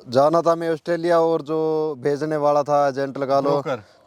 जाना था मैं ऑस्ट्रेलिया, और जो भेजने वाला था एजेंट लगा लो,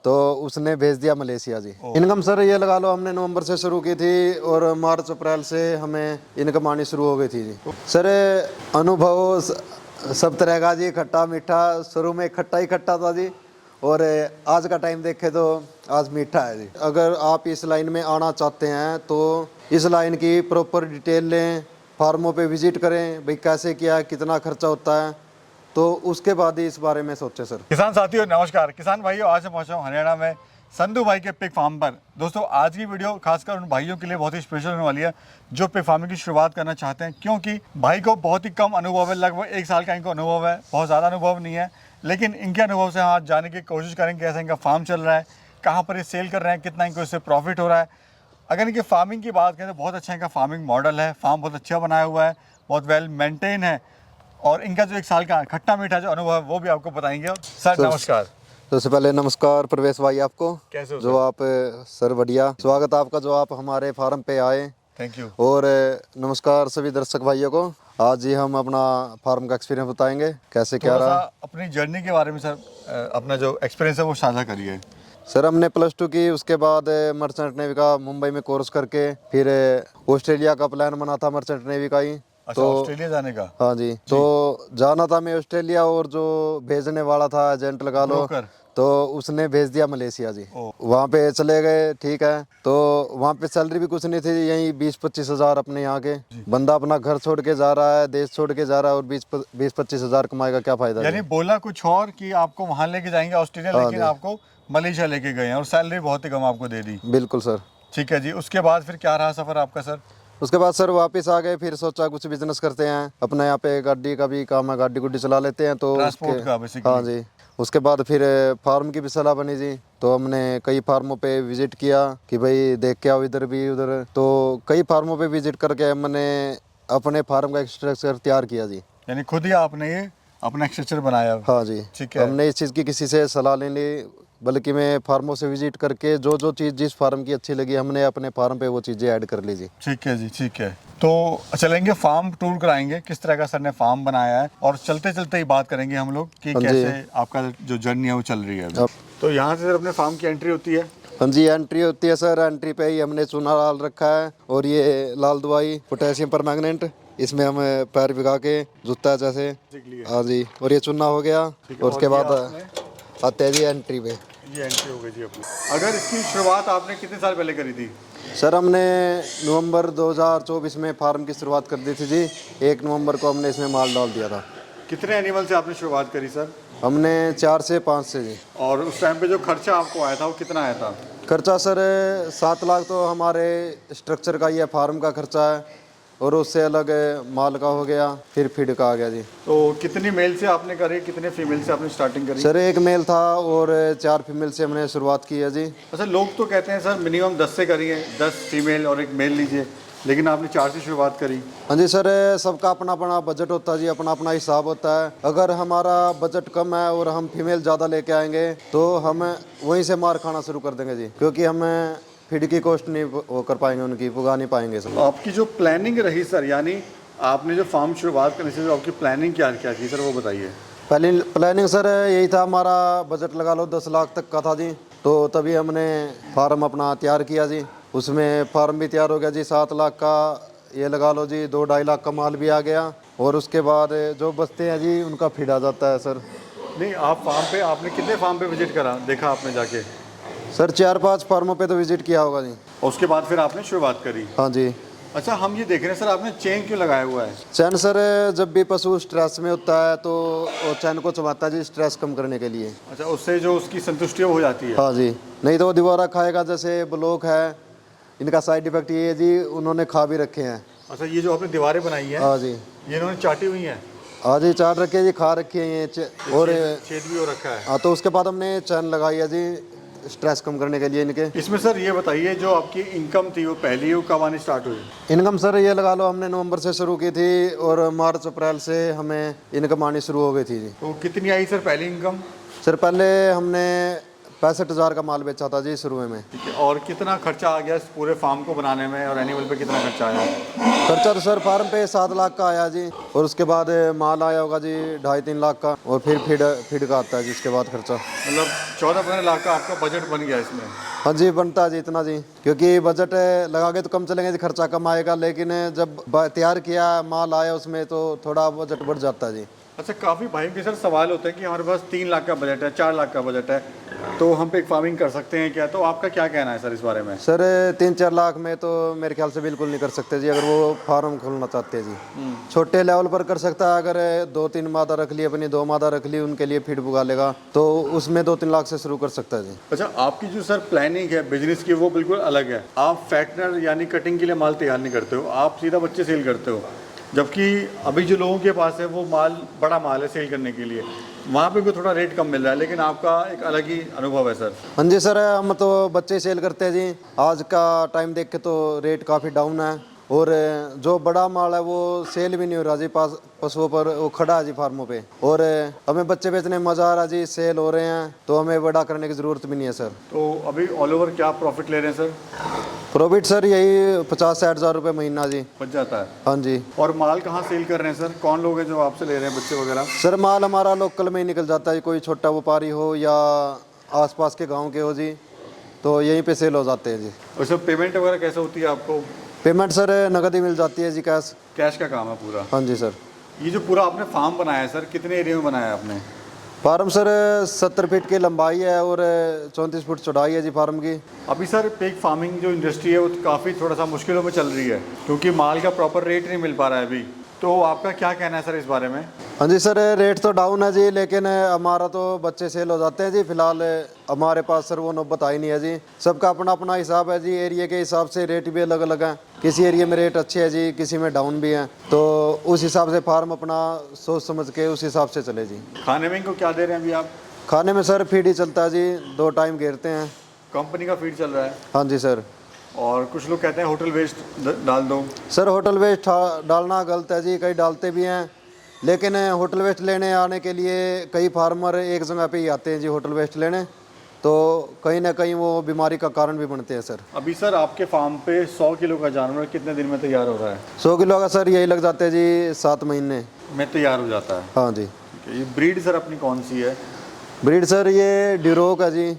तो उसने भेज दिया मलेशिया जी। इनकम सर ये लगा लो हमने नवंबर से शुरू की थी और मार्च अप्रैल से हमें इनकम आनी शुरू हो गई थी जी। सर अनुभव सब तरह का जी, खट्टा मीठा। शुरू में खट्टा ही खट्टा था जी, और आज का टाइम देखें तो आज मीठा है जी। अगर आप इस लाइन में आना चाहते हैं तो इस लाइन की प्रॉपर डिटेल लें, फार्मों पे विजिट करें, भाई कैसे क्या कितना खर्चा होता है, तो उसके बाद ही इस बारे में सोचें सर। किसान साथियों नमस्कार। किसान भाइयों, आज मैं पहुंचा हूं हरियाणा में संधू भाई के पिग फार्म पर। दोस्तों आज की वीडियो खासकर उन भाइयों के लिए बहुत ही स्पेशल होने वाली है जो पिग फार्मिंग की शुरुआत करना चाहते हैं, क्योंकि भाई को बहुत ही कम अनुभव है, लगभग 1 साल का इनको अनुभव है, बहुत ज़्यादा अनुभव नहीं है। लेकिन इनके अनुभव से हम आज जाने की कोशिश करेंगे कैसे इनका फार्म चल रहा है, कहाँ पर ये सेल कर रहे हैं, कितना इनको इससे प्रॉफिट हो रहा है। अगर इनकी फार्मिंग की बात करें तो बहुत अच्छा इनका फार्मिंग मॉडल है, फार्म बहुत अच्छा बनाया हुआ है, बहुत वेल मेंटेन है, और इनका जो 1 साल का खट्टा मीठा जो अनुभव है वो भी आपको बताएंगे। सर नमस्कार। सबसे पहले नमस्कार प्रवेश भाई आपको। कैसे हो जो आप सर बढ़िया, स्वागत आपका जो आप हमारे फार्म पे आए, थैंक यू। और नमस्कार सभी दर्शक भाइयों को। आज ही हम अपना फार्म का एक्सपीरियंस बताएंगे कैसे क्या रहा। अपनी जर्नी के बारे में सर अपना जो एक्सपीरियंस है वो साझा करिए। सर हमने +2 की, उसके बाद मर्चेंट नेवी का मुंबई में कोर्स करके फिर ऑस्ट्रेलिया का प्लान बना था मर्चेंट नेवी का ही। अच्छा, तो ऑस्ट्रेलिया जाने का? हाँ जी, तो जाना था मैं ऑस्ट्रेलिया, और जो भेजने वाला था एजेंट लगा लो, तो उसने भेज दिया मलेशिया जी। वहाँ पे चले गए, ठीक है। तो वहाँ पे सैलरी भी कुछ नहीं थी, यही 20-25 हज़ार अपने यहाँ के। बंदा अपना घर छोड़ के जा रहा है, देश छोड़ के जा रहा है, और 20-25 हज़ार कमाएगा, क्या फायदा। यानी बोला कुछ और कि आपको वहाँ लेके जाएंगे ऑस्ट्रेलिया, लेकिन आपको मलेशिया लेके गए हैं और सैलरी बहुत ही कम आपको दे दी। बिल्कुल सर। ठीक है जी, उसके बाद फिर क्या रहा सफर आपका सर? उसके बाद सर वापस आ गए, फिर सोचा कुछ बिजनेस करते हैं। अपने यहाँ पे गाड़ी का भी काम है, गाड़ी गुड्डी चला लेते हैं, तो ट्रांसपोर्ट का बेसिकली। हाँ जी। उसके बाद फिर फार्म की भी सलाह बनी जी, तो हमने कई फार्मों पे विजिट किया कि भाई देख के आओ इधर भी उधर। तो कई फार्मों पे विजिट करके हमने अपने फार्म का स्ट्रक्चर तैयार किया जी। यानी खुद ही आपने ये अपना स्ट्रक्चर बनाया? हाँ जी, ठीक है। हमने इस चीज़ की किसी से सलाह नहीं ली, बल्कि मैं फार्मों से विजिट करके जो जो चीज़ जिस फार्म की अच्छी लगी, हमने अपने फार्म पे वो चीज़ें ऐड कर ली जी। ठीक है जी, ठीक है। तो चलेंगे फार्म टूर कराएंगे, किस तरह का सर ने फार्म बनाया है, और चलते चलते ही बात करेंगे हम लोग कि कैसे आपका जो जर्नी है वो चल रही है। तो यहाँ से सर अपने फार्म की एंट्री होती है? हाँ जी, एंट्री होती है सर। एंट्री पे ही हमने चूना डाल रखा है, और ये लाल दवाई पोटेशियम परमैंगनेट, इसमें हम पैर भिगा के जूता जैसे। हाँ जी, और ये चूना हो गया, और उसके बाद आते हैं जी एंट्री पे। ये एंट्री हो गई जी अपनी। अगर इसकी शुरुआत आपने कितने साल पहले करी थी? सर हमने नवंबर 2024 में फार्म की शुरुआत कर दी थी जी। 1 नवंबर को हमने इसमें माल डाल दिया था। कितने एनिमल से आपने शुरुआत करी सर? हमने 4 से 5 से जी। और उस टाइम पे जो खर्चा आपको आया था वो कितना आया था? खर्चा सर 7 लाख तो हमारे स्ट्रक्चर का ही है, फार्म का खर्चा है, और उससे अलग माल का हो गया, फिर फीड का आ गया जी। तो कितनी मेल से आपने करी, कितने फीमेल से आपने स्टार्टिंग करी? सर 1 मेल था और 4 फीमेल से हमने शुरुआत की है जी। अच्छा, लोग तो कहते हैं सर मिनिमम 10 से करिए, 10 फीमेल और 1 मेल लीजिए, लेकिन आपने 4 से शुरुआत करी। हाँ जी सर, सबका अपना अपना बजट होता है जी, अपना अपना हिसाब होता है। अगर हमारा बजट कम है और हम फीमेल ज़्यादा लेके आएंगे तो हम वहीं से मार खाना शुरू कर देंगे जी, क्योंकि हम फीड की कॉस्ट नहीं वो कर पाएंगे, उनकी पुगा नहीं पाएंगे सर। आपकी जो प्लानिंग रही सर, यानी आपने जो फार्म शुरुआत करने से जो आपकी प्लानिंग क्या क्या थी सर, वो बताइए। पहली प्लानिंग सर यही था, हमारा बजट लगा लो 10 लाख तक का था जी। तो तभी हमने फार्म अपना तैयार किया जी। उसमें फार्म भी तैयार हो गया जी। 7 लाख का ये लगा लो जी, 2-2.5 लाख का माल भी आ गया, और उसके बाद जो बचते हैं जी उनका फीड आ जाता है सर। नहीं, आप फार्म पे आपने कितने फार्म पे विजिट करा, देखा आपने जाके? सर 4-5 फार्मों पे तो विजिट किया होगा जी। और उसके बाद फिर आपने शुरुआत करी? हाँ जी। अच्छा, हम ये देख रहे हैं सर, आपने चेन क्यों लगाया हुआ है? चैन सर जब भी पशु स्ट्रेस में होता है तो वो चैन को चबाता है जी, स्ट्रेस कम करने के लिए। अच्छा, उससे जो उसकी संतुष्टि हो जाती है? हाँ जी, नहीं तो वो दोबारा खाएगा। जैसे ब्लॉक है, इनका साइड इफेक्ट ये है जी, उन्होंने खा भी रखे हैं। अच्छा, ये जो आपने दीवारें बनाई है? हाँ जी। ये इन्होंने चाटी हुई हैं? हाँ जी, चाट रखे जी, खा रखे हैं ये, और छेद भी हो रखा है। हाँ, तो उसके बाद हमने चैन लगाई है जी, स्ट्रेस कम करने के लिए इनके। इसमें सर ये बताइए, जो आपकी इनकम थी वो पहली वो कब आनी स्टार्ट हुई? इनकम सर ये लगा लो हमने नवंबर से शुरू की थी, और मार्च अप्रैल से हमें इनकम आनी शुरू हो गई थी जी। तो कितनी आई सर पहली इनकम? सर पहले हमने 65,000 का माल बेचा था जी शुरू में। ठीक है, और कितना खर्चा आ गया इस पूरे फार्म को बनाने में, और एनिमल पे कितना खर्चा आया? खर्चा तो सर फार्म पे 7 लाख का आया जी, और उसके बाद माल आया होगा जी 2.5-3 लाख का, और फिर फीड का आता है जी उसके बाद खर्चा। मतलब 14-15 लाख का आपका बजट बन गया इसमें? हाँ जी बनता है जी इतना जी, क्योंकि बजट लगा के तो कम चलेंगे जी, खर्चा कम आएगा, लेकिन जब तैयार किया माल आया उसमें तो थोड़ा बजट बढ़ जाता है जी। अच्छा, काफ़ी भाइयों के सर सवाल होते हैं कि हमारे पास 3 लाख का बजट है, 4 लाख का बजट है, तो हम पिग फार्मिंग कर सकते हैं क्या? तो आपका क्या कहना है सर इस बारे में? सर 3-4 लाख में तो मेरे ख्याल से बिल्कुल नहीं कर सकते जी, अगर वो फार्म खोलना चाहते हैं जी। छोटे लेवल पर कर सकता है, अगर 2-3 मादा रख ली, अपनी 2 मादा रख ली, उनके लिए फीड बुगा लेगा तो उसमें 2-3 लाख से शुरू कर सकता है जी। अच्छा, आपकी जो सर प्लानिंग है बिजनेस की वो बिल्कुल अलग है। आप फैटनर यानी कटिंग के लिए माल तैयार नहीं करते हो, आप सीधा बच्चे सेल करते हो, जबकि अभी जो लोगों के पास है वो माल बड़ा माल है सेल करने के लिए, वहाँ पे भी थोड़ा रेट कम मिल रहा है, लेकिन आपका एक अलग ही अनुभव है सर। हाँ जी सर, हम तो बच्चे सेल करते हैं जी। आज का टाइम देख के तो रेट काफ़ी डाउन है, और जो बड़ा माल है वो सेल भी नहीं हो रहा जी, पास पशुओं पर वो खड़ा है जी फार्मों पे, और हमें बच्चे बेचने में मज़ा आ रहा है जी, सेल हो रहे हैं तो हमें बड़ा करने की ज़रूरत भी नहीं है सर। तो अभी ऑल ओवर क्या प्रॉफिट ले रहे हैं सर? प्रॉफिट सर यही 50-60 हज़ार रुपये महीना जी। बच जाता है? हाँ जी। और माल कहाँ सेल कर रहे हैं सर? कौन लोग हैं जो आपसे ले रहे हैं बच्चे वगैरह? सर माल हमारा लोकल में ही निकल जाता है, कोई छोटा व्यापारी हो या आसपास के गांव के हो जी, तो यहीं पे सेल हो जाते हैं जी। और सर पेमेंट वगैरह कैसे होती है आपको? पेमेंट सर नगद ही मिल जाती है जी, कैश। कैश का काम है पूरा? हाँ जी सर। ये जो पूरा आपने फार्म बनाया है सर, कितने एरिया में बनाया है आपने? फार्म सर 70 फीट की लंबाई है और 34 फुट चौड़ाई है जी फार्म की। अभी सर पिग फार्मिंग जो इंडस्ट्री है वो काफ़ी थोड़ा सा मुश्किलों में चल रही है, क्योंकि माल का प्रॉपर रेट नहीं मिल पा रहा है अभी, तो आपका क्या कहना है सर इस बारे में? हाँ जी सर, रेट तो डाउन है जी, लेकिन हमारा तो बच्चे सेल हो जाते हैं जी। फिलहाल हमारे पास सर वो नौबत आई नहीं है जी। सबका अपना अपना हिसाब है जी, एरिया के हिसाब से रेट भी अलग अलग हैं। किसी एरिया में रेट अच्छे है जी, किसी में डाउन भी है, तो उस हिसाब से फार्म अपना सोच समझ के उस हिसाब से चले जी। खाने में इनको क्या दे रहे हैं अभी आप? खाने में सर फीड ही चलता है जी, 2 टाइम घेरते हैं। कंपनी का फीड चल रहा है? हाँ जी सर। और कुछ लोग कहते हैं होटल वेस्ट डाल दो। सर होटल वेस्ट डालना गलत है जी, कई डालते भी हैं, लेकिन होटल वेस्ट लेने आने के लिए कई फार्मर एक जगह पे ही आते हैं जी होटल वेस्ट लेने, तो कहीं ना कहीं वो बीमारी का कारण भी बनते हैं सर। अभी सर आपके फार्म पे 100 किलो का जानवर कितने दिन में तैयार हो रहा है? 100 किलो का सर यही लग जाते हैं जी 7 महीने में तैयार हो जाता है? हाँ जी। ये ब्रीड सर अपनी कौन सी है? ब्रीड सर ये ड्यूरोक है जी,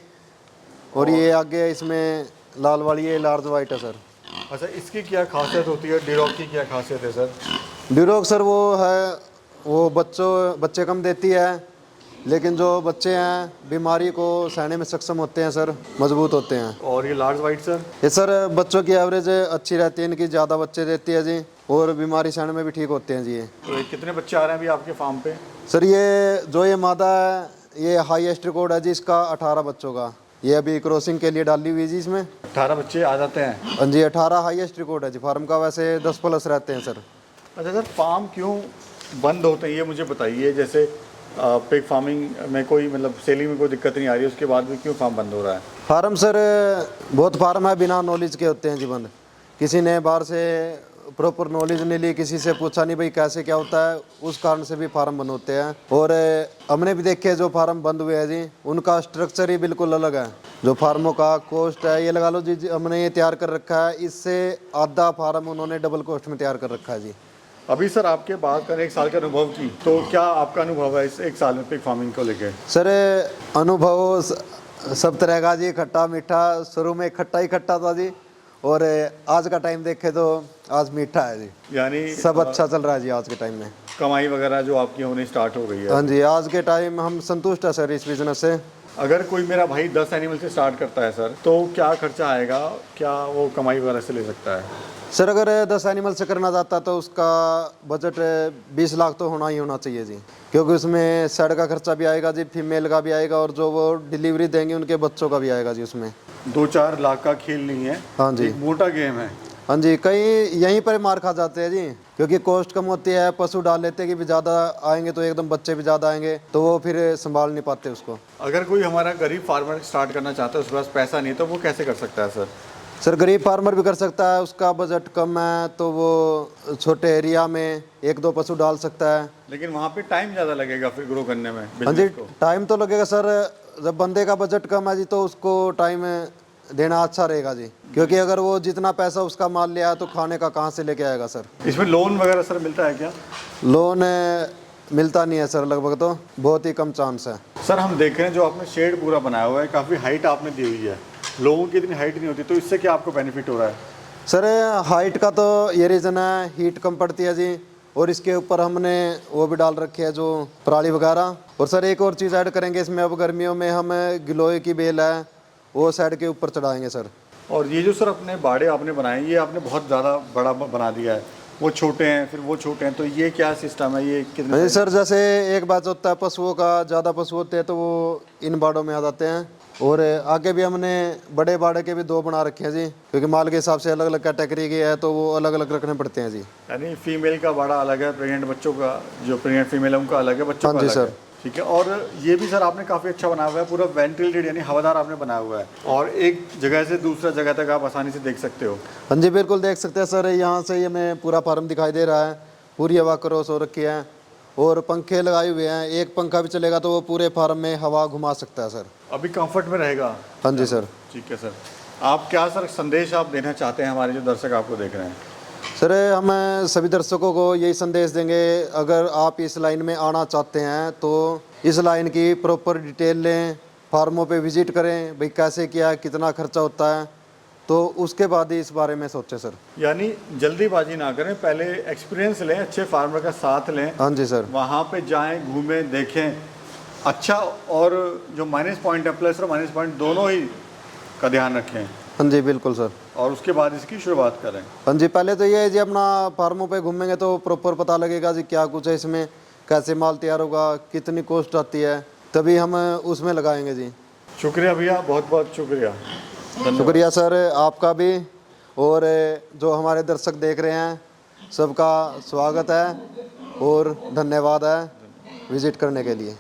और ये आगे इसमें लाल वाली ये लार्ज वाइट है सर। अच्छा, इसकी क्या खासियत होती है? डिरोक की क्या खासियत है सर? ड्यूरोक सर वो है, वो बच्चे कम देती है, लेकिन जो बच्चे हैं बीमारी को सहने में सक्षम होते हैं सर, मजबूत होते हैं। और ये लार्ज वाइट सर? ये सर बच्चों की एवरेज अच्छी रहती है, इनकी ज़्यादा बच्चे देती है जी, और बीमारी सहने में भी ठीक होते हैं जी ये। तो ये कितने बच्चे आ रहे हैं अभी आपके फार्म पे? सर ये जो ये मादा है ये हाईएस्ट रिकॉर्ड है जी इसका 18 बच्चों का, ये अभी क्रॉसिंग के लिए डाली हुई है जी इसमें। 18 बच्चे आ जाते हैं? हाँ जी 18 हाईएस्ट रिकॉर्ड है जी फार्म का, वैसे 10 प्लस रहते हैं सर। अच्छा सर, फार्म क्यों बंद होते हैं ये मुझे बताइए। जैसे पिग फार्मिंग में कोई मतलब सेलिंग में कोई दिक्कत नहीं आ रही, उसके बाद भी क्यों फार्म बंद हो रहा है? फार्म सर बहुत फार्म है बिना नॉलेज के होते हैं जी बंद, किसी ने बाहर से प्रॉपर नॉलेज नहीं ली, किसी से पूछा नहीं भाई कैसे क्या होता है, उस कारण से भी फार्म बंद होते हैं। और हमने भी देखे जो फार्म बंद हुए हैं जी उनका स्ट्रक्चर ही बिल्कुल अलग है, जो फार्मों का कॉस्ट है ये लगा लो जी हमने ये तैयार कर रखा है, इससे आधा फार्म उन्होंने डबल कॉस्ट में तैयार कर रखा है जी। अभी सर आपके बात करें 1 साल के अनुभव की, तो क्या आपका अनुभव है इस 1 साल में पिग फार्मिंग को लेकर? सर अनुभव सब तरह का जी, खट्टा मीठा, शुरू में खट्टा ही खट्टा था जी, और आज का टाइम देखे तो आज मीठा है जी, यानी सब अच्छा चल रहा है जी आज के टाइम में। कमाई वगैरह जो आपकी होनी स्टार्ट हो गई है? हाँ जी आज के टाइम हम संतुष्ट है सर इस बिजनेस से। अगर कोई मेरा भाई 10 एनिमल से स्टार्ट करता है सर, तो क्या खर्चा आएगा, क्या वो कमाई वगैरह से ले सकता है? सर अगर 10 एनिमल से करना चाहता है तो उसका बजट 20 लाख तो होना ही होना चाहिए जी, क्योंकि उसमें सेड का खर्चा भी आएगा जी, फीमेल का भी आएगा, और जो वो डिलीवरी देंगे उनके बच्चों का भी आएगा जी उसमें। 2-4 लाख का खेल नहीं है। हाँ जी। एक मोटा गेम है। हाँ जी, कई यहीं पर मार खा जाते हैं जी, क्योंकि कॉस्ट कम होती है, पशु डाल लेते हैं कि भी ज़्यादा आएंगे तो एकदम बच्चे भी ज़्यादा आएंगे, तो वो फिर संभाल नहीं पाते उसको। अगर कोई हमारा गरीब फार्मर स्टार्ट करना चाहता है, उसके पास पैसा नहीं, तो वो कैसे कर सकता है सर? सर गरीब फार्मर भी कर सकता है, उसका बजट कम है तो वो छोटे एरिया में 1-2 पशु डाल सकता है। लेकिन वहाँ पे टाइम ज़्यादा लगेगा फिर ग्रो करने में हाँ जी बिजनेस को। टाइम तो लगेगा सर, जब बंदे का बजट कम है जी तो उसको टाइम देना अच्छा रहेगा जी, क्योंकि अगर वो जितना पैसा उसका माल ले आया तो खाने का कहाँ से लेके आएगा सर। इसमें लोन वगैरह सर मिलता है क्या? लोन मिलता नहीं है सर, लगभग तो बहुत ही कम चांस है। सर हम देख रहे हैं जो आपने शेड पूरा बनाया हुआ है, काफ़ी हाइट आपने दी हुई है, लोगों की इतनी हाइट नहीं होती, तो इससे क्या आपको बेनिफिट हो रहा है? सर हाइट का तो ये रीज़न है, हीट कम पड़ती है जी, और इसके ऊपर हमने वो भी डाल रखी है जो पराली वगैरह। और सर एक और चीज़ ऐड करेंगे इसमें, अब गर्मियों में हम गिलोय की बेल है वो साइड के ऊपर चढ़ाएंगे सर। और ये जो सर अपने बाड़े आपने बनाए, ये आपने बहुत ज़्यादा बड़ा बना दिया है, वो छोटे हैं फिर वो छोटे हैं, तो ये क्या सिस्टम है, ये कितने? नहीं सर, जैसे एक बात होता है पशुओं का, ज़्यादा पशु होते हैं तो वो इन बाड़ों में आ जाते हैं, और आगे भी हमने बड़े बाड़े के भी 2 बना रखे हैं जी, क्योंकि माल के हिसाब से अलग अलग कैटेगरी के है तो वो अलग अलग रखने पड़ते हैं जी। यानी फीमेल का बाड़ा अलग है, प्रेग्नेंट बच्चों का, जो प्रेग्नेंट फीमेल है उनका अलग है, बच्चों का हाँ जी अलग सर। है। ठीक है। और ये भी सर आपने काफ़ी अच्छा बनाया हुआ है, पूरा वेंटिलेटेड यानी हवादार आपने बनाया हुआ है, और एक जगह से दूसरा जगह तक आप आसानी से देख सकते हो। हाँ जी बिल्कुल देख सकते हैं सर, यहाँ से हमें पूरा फार्म दिखाई दे रहा है, पूरी हवा क्रॉस हो रखी है, और पंखे लगाए हुए हैं, एक पंखा भी चलेगा तो वो पूरे फार्म में हवा घुमा सकता है सर। अभी कंफर्ट में रहेगा। हाँ जी सर। ठीक है सर, आप क्या सर संदेश आप देना चाहते हैं हमारे जो दर्शक आपको देख रहे हैं? सर हम सभी दर्शकों को यही संदेश देंगे, अगर आप इस लाइन में आना चाहते हैं तो इस लाइन की प्रॉपर डिटेल लें, फार्मों पे विजिट करें, भाई कैसे क्या कितना खर्चा होता है, तो उसके बाद ही इस बारे में सोचें सर। यानी जल्दीबाजी ना करें, पहले एक्सपीरियंस लें, अच्छे फार्मर का साथ लें। हाँ जी सर। वहाँ पे जाएं, घूमें, देखें, अच्छा, और जो माइनस पॉइंट है, प्लस और माइनस पॉइंट दोनों ही का ध्यान रखें, हाँ जी बिल्कुल सर। और उसके बाद इसकी शुरुआत करें। हाँ जी, पहले तो ये है जी अपना फार्मों पे घूमेंगे तो प्रॉपर पता लगेगा जी क्या कुछ है इसमें, कैसे माल तैयार होगा, कितनी कॉस्ट आती है, तभी हम उसमें लगाएंगे जी। शुक्रिया भैया, बहुत बहुत शुक्रिया। शुक्रिया सर आपका भी, और जो हमारे दर्शक देख रहे हैं सबका स्वागत है और धन्यवाद है विजिट करने के लिए।